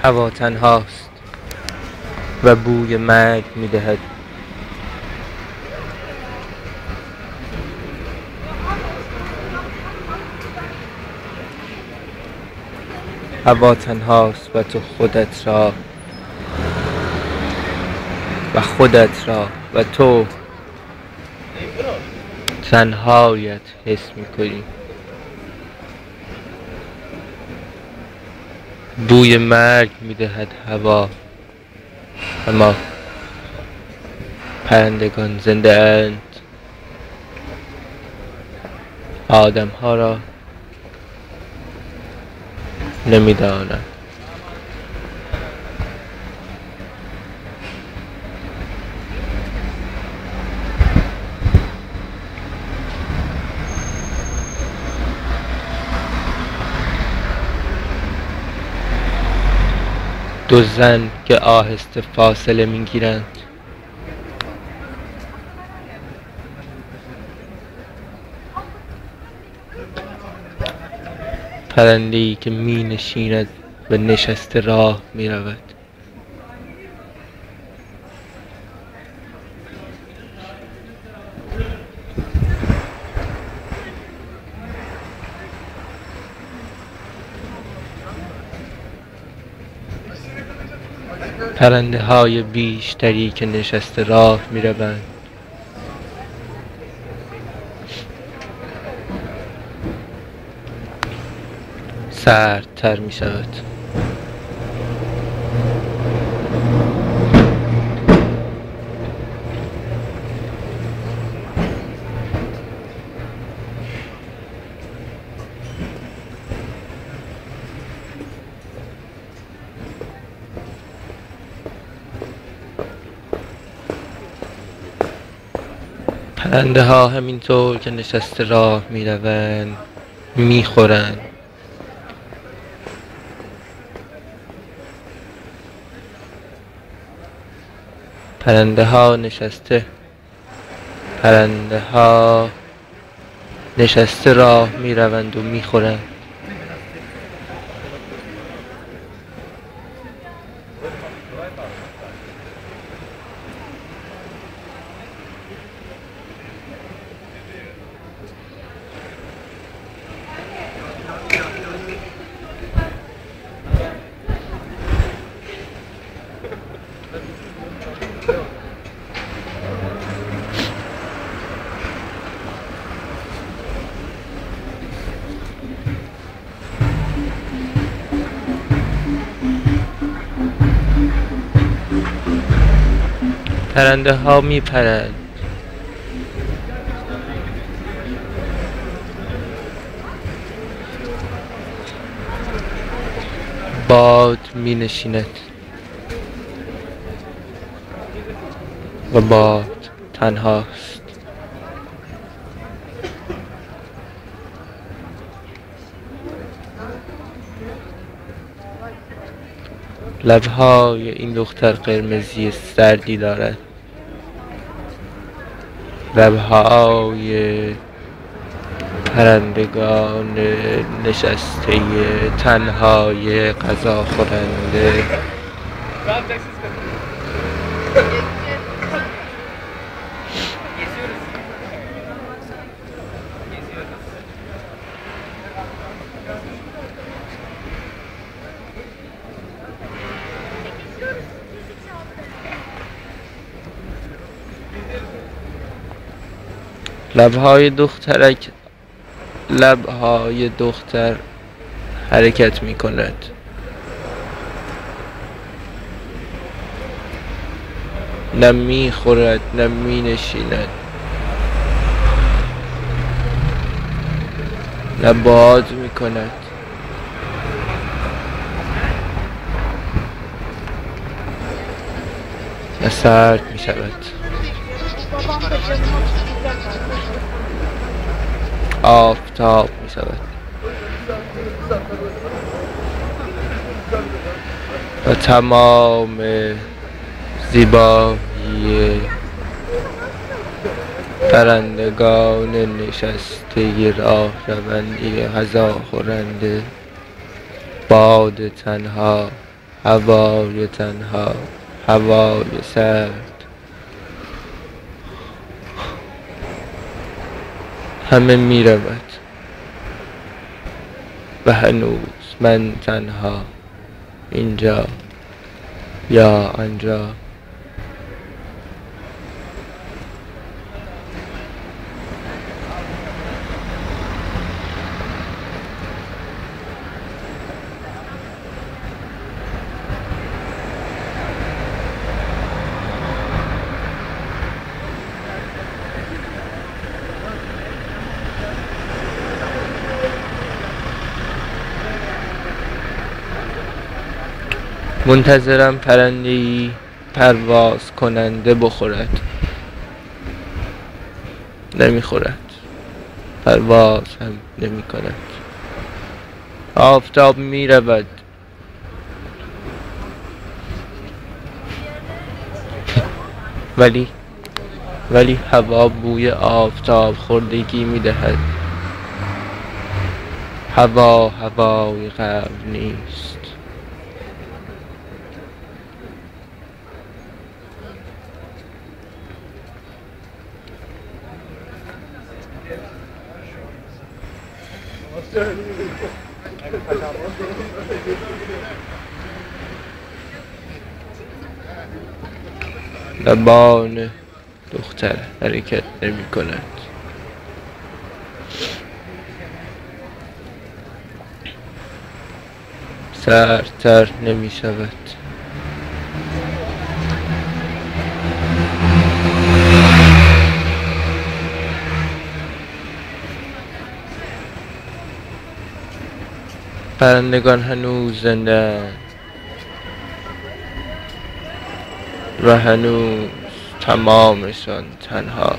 هوا تنهاست و بوی مرگ میدهد. هوا تنهاست و تو خودت را و خودت را و تو تنهایت حس میکنی. بوی مرگ میدهد هوا، اما پرندگان زنده اند. آدم ها را نمیدانند. دو زن که آهسته فاصله میگیرند. پرنده‌ای که می نشیند و نشسته راه می رود. پرنده های بیشتری که نشسته راه می روند. سردتر می شود. پرنده ها همینطور که نشسته راه می روند می خورند. پرنده ها نشسته راه می روند و می خورند. پرنده ها می پرند. باد می نشیند و باد تنهاست. لبهای این دختر قرمزی سردی دارد. لبهای پرندگان نشسته تنهای غذا خورنده. لبهای دختر حرکت می کند. نه می خورد نه می نشیند، نه باز می کند. نه سرد می شود. آفتاب می شود و تمام زیبایی پرندگان نشسته راه روندی غذا خورنده، باد تنها هوای تنها، هوای سرد، همه می رود و هنوز من تنها اینجا یا آنجا. منتظرم پرنده‌ای پرواز کننده بخورد، نمیخورد، پرواز هم نمی کند. آفتاب می رود ولی هوا بوی آفتاب خوردگی می دهد. هوا هوای قبل نیست. لبان دختر حرکت نمی کند. سردتر نمی شود. پرندگان هنوز زنده‌اند و هنوز تمامشان تنها.